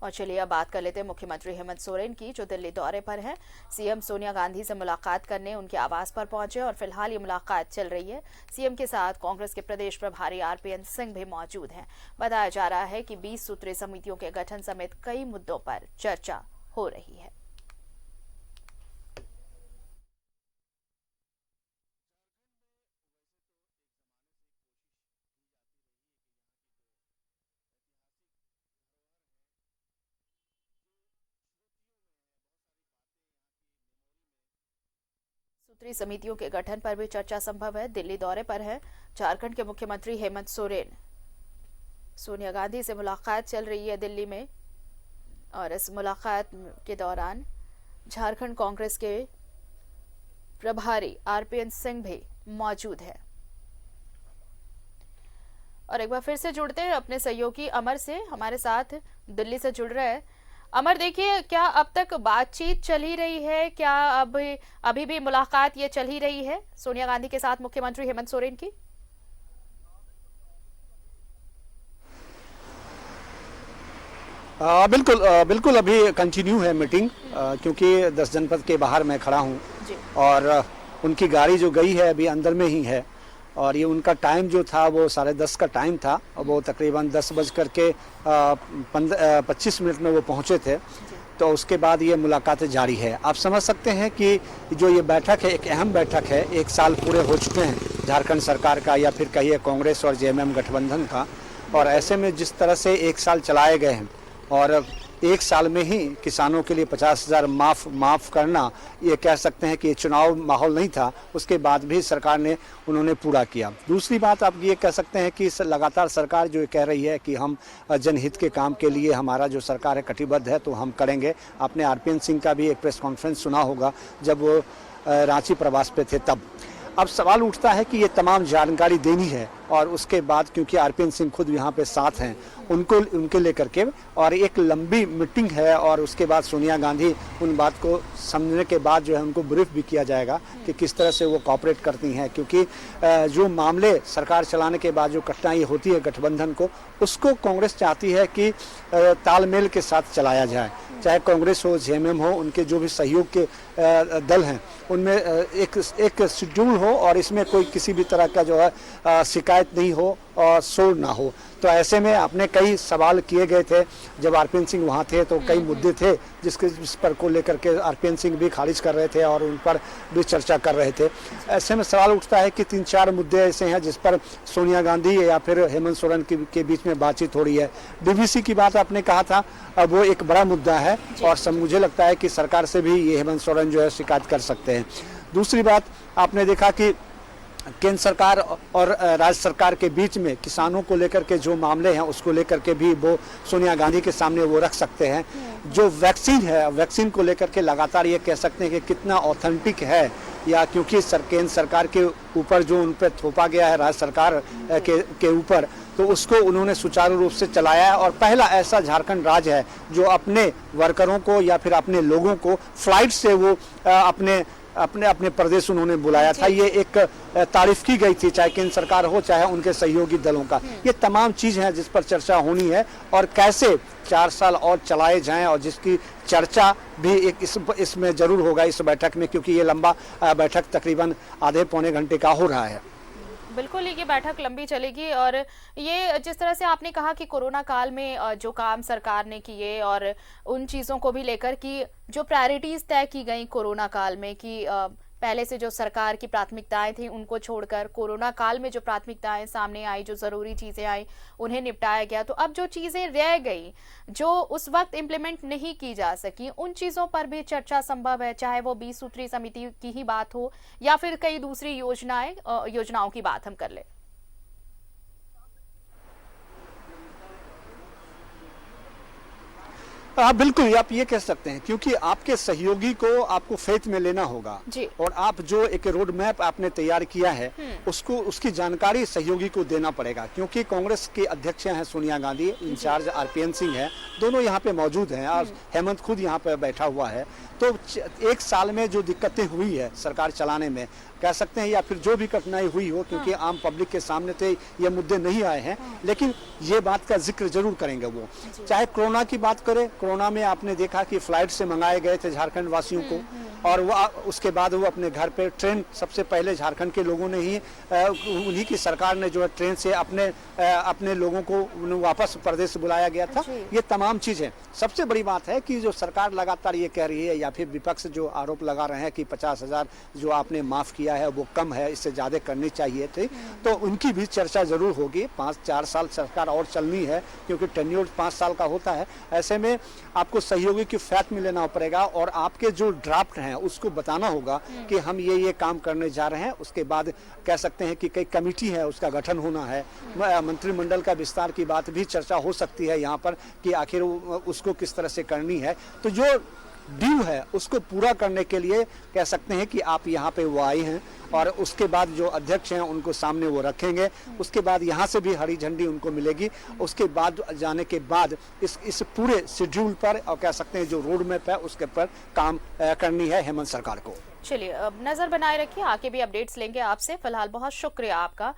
और चलिए अब बात कर लेते हैं मुख्यमंत्री हेमंत सोरेन की, जो दिल्ली दौरे पर हैं। सीएम सोनिया गांधी से मुलाकात करने उनके आवास पर पहुंचे और फिलहाल ये मुलाकात चल रही है। सीएम के साथ कांग्रेस के प्रदेश प्रभारी आरपीएन सिंह भी मौजूद हैं। बताया जा रहा है कि 20 सूत्रीय समितियों के गठन समेत कई मुद्दों पर चर्चा हो रही है। सूत्रीय समितियों के गठन पर भी चर्चा संभव है। दिल्ली दौरे पर है झारखंड के मुख्यमंत्री हेमंत सोरेन। सोनिया गांधी से मुलाकात चल रही है दिल्ली में और इस मुलाकात के दौरान झारखंड कांग्रेस के प्रभारी आरपीएन सिंह भी मौजूद है। और एक बार फिर से जुड़ते हैं अपने सहयोगी अमर से, हमारे साथ दिल्ली से जुड़ रहे हैं। अमर, देखिए, क्या अब तक बातचीत चल ही रही है? क्या अभी भी मुलाकात ये चल ही रही है सोनिया गांधी के साथ मुख्यमंत्री हेमंत सोरेन की? बिल्कुल बिल्कुल अभी कंटिन्यू है मीटिंग, क्योंकि 10 जनपद के बाहर मैं खड़ा हूँ और उनकी गाड़ी जो गई है अभी अंदर में ही है। और ये उनका टाइम जो था वो 10:30 का टाइम था और वो तकरीबन 10:25 में वो पहुँचे थे। तो उसके बाद ये मुलाकातें जारी है। आप समझ सकते हैं कि जो ये बैठक है एक अहम बैठक है। 1 साल पूरे हो चुके हैं झारखंड सरकार का या फिर कहिए कांग्रेस और जेएमएम गठबंधन का, और ऐसे में जिस तरह से 1 साल चलाए गए हैं और 1 साल में ही किसानों के लिए 50,000 माफ करना, ये कह सकते हैं कि चुनाव माहौल नहीं था, उसके बाद भी सरकार ने उन्होंने पूरा किया। दूसरी बात आप ये कह सकते हैं कि लगातार सरकार जो कह रही है कि हम जनहित के काम के लिए हमारा जो सरकार है कटिबद्ध है, तो हम करेंगे। आपने आरपीएन सिंह का भी एक प्रेस कॉन्फ्रेंस सुना होगा जब वो रांची प्रवास पे थे तब। अब सवाल उठता है कि ये तमाम जानकारी देनी है और उसके बाद क्योंकि आरपीएन सिंह खुद यहाँ पे साथ हैं उनके लेकर के, और एक लंबी मीटिंग है और उसके बाद सोनिया गांधी उन बात को समझने के बाद जो है उनको ब्रीफ भी किया जाएगा कि किस तरह से वो कॉपरेट करती हैं। क्योंकि जो मामले सरकार चलाने के बाद जो कठिनाई होती है गठबंधन को, उसको कांग्रेस चाहती है कि तालमेल के साथ चलाया जाए। चाहे कांग्रेस हो, जेएमएम हो, उनके जो भी सहयोग के दल हैं उनमें एक शेड्यूल हो और इसमें कोई किसी भी तरह का जो है शिकायत नहीं हो और शोर ना हो। तो ऐसे में आपने कई सवाल किए गए थे जब आरपीएन सिंह वहाँ थे, तो कई मुद्दे थे जिस पर को लेकर के आरपीएन सिंह भी खारिज कर रहे थे और उन पर भी चर्चा कर रहे थे। ऐसे में सवाल उठता है कि 3-4 मुद्दे ऐसे हैं जिस पर सोनिया गांधी या फिर हेमंत सोरेन के बीच में बातचीत हो रही है। डीवीसी की बात आपने कहा था, अब वो एक बड़ा मुद्दा है और सब मुझे लगता है कि सरकार से भी ये हेमंत सोरेन जो है शिकायत कर सकते हैं। दूसरी बात आपने देखा कि केंद्र सरकार और राज्य सरकार के बीच में किसानों को लेकर के जो मामले हैं उसको लेकर के भी वो सोनिया गांधी के सामने वो रख सकते हैं। जो वैक्सीन है, वैक्सीन को लेकर के लगातार ये कह सकते हैं कि कितना ऑथेंटिक है, या क्योंकि केंद्र सरकार के ऊपर जो उन पर थोपा गया है राज्य सरकार के ऊपर, तो उसको उन्होंने सुचारू रूप से चलाया है। और पहला ऐसा झारखंड राज्य है जो अपने वर्करों को या फिर अपने लोगों को फ्लाइट से वो अपने प्रदेश उन्होंने बुलाया था। ये एक तारीफ की गई थी, चाहे केंद्र सरकार हो चाहे उनके सहयोगी दलों का। ये तमाम चीज हैं जिस पर चर्चा होनी है और कैसे 4 साल और चलाए जाएं, और जिसकी चर्चा भी एक इसमें जरूर होगा इस बैठक में, क्योंकि ये लंबा बैठक तकरीबन आधे पौने घंटे का हो रहा है। बिल्कुल, ये बैठक लंबी चलेगी। और ये जिस तरह से आपने कहा कि कोरोना काल में जो काम सरकार ने किए और उन चीज़ों को भी लेकर कि जो प्रायोरिटीज तय की गई कोरोना काल में, कि पहले से जो सरकार की प्राथमिकताएं थी उनको छोड़कर कोरोना काल में जो प्राथमिकताएं सामने आई, जो जरूरी चीजें आई, उन्हें निपटाया गया। तो अब जो चीजें रह गई, जो उस वक्त इम्प्लीमेंट नहीं की जा सकी, उन चीजों पर भी चर्चा संभव है, चाहे वो 20 सूत्री समिति की ही बात हो या फिर कई दूसरी योजनाओं की बात हम कर ले। बिल्कुल आप ये कह सकते हैं, क्योंकि आपके सहयोगी को आपको फेथ में लेना होगा जी। और आप जो एक रोड मैप आपने तैयार किया है उसको, उसकी जानकारी सहयोगी को देना पड़ेगा, क्योंकि कांग्रेस के अध्यक्ष हैं सोनिया गांधी, इंचार्ज आरपीएन सिंह है, दोनों यहाँ पे मौजूद हैं और हेमंत खुद यहाँ पे बैठा हुआ है। तो एक साल में जो दिक्कतें हुई है सरकार चलाने में कह सकते हैं, या फिर जो भी कठिनाई हुई हो, क्योंकि आम पब्लिक के सामने तो ये मुद्दे नहीं आए हैं, लेकिन ये बात का जिक्र जरूर करेंगे वो। चाहे कोरोना की बात करें, कोरोना में आपने देखा कि फ्लाइट से मंगाए गए थे झारखंड वासियों को, और वो उसके बाद वो अपने घर पे ट्रेन, सबसे पहले झारखंड के लोगों ने ही, उन्हीं की सरकार ने जो है ट्रेन से अपने लोगों को वापस प्रदेश बुलाया गया था। ये तमाम चीजें, सबसे बड़ी बात है कि जो सरकार लगातार ये कह रही है, या फिर विपक्ष जो आरोप लगा रहे हैं कि 50,000 जो आपने माफ किया है वो कम है, इससे ज्यादा करनी चाहिए थी, तो उनकी भी चर्चा जरूर होगी। 5-4 साल सरकार और चलनी है, क्योंकि टेन्योर 5 साल का होता है। ऐसे में आपको सहयोगी की फैट में लेना पड़ेगा और आपके जो ड्राफ्ट हैं उसको बताना होगा कि हम ये काम करने जा रहे हैं। उसके बाद कह सकते हैं कि कई कमेटी है उसका गठन होना है, मंत्रिमंडल का विस्तार की बात भी चर्चा हो सकती है यहाँ पर कि आखिर उसको किस तरह से करनी है। तो जो ड्यू है उसको पूरा करने के लिए कह सकते हैं कि आप यहाँ पे वो आए हैं, और उसके बाद जो अध्यक्ष हैं उनको सामने वो रखेंगे। उसके बाद यहाँ से भी हरी झंडी उनको मिलेगी। उसके बाद जाने के बाद इस पूरे शेड्यूल पर, और कह सकते हैं जो रोड मैप है उसके पर काम करनी है हेमंत सरकार को। चलिए, अब नजर बनाए रखिए, आगे भी अपडेट्स लेंगे आपसे। फिलहाल बहुत शुक्रिया आपका।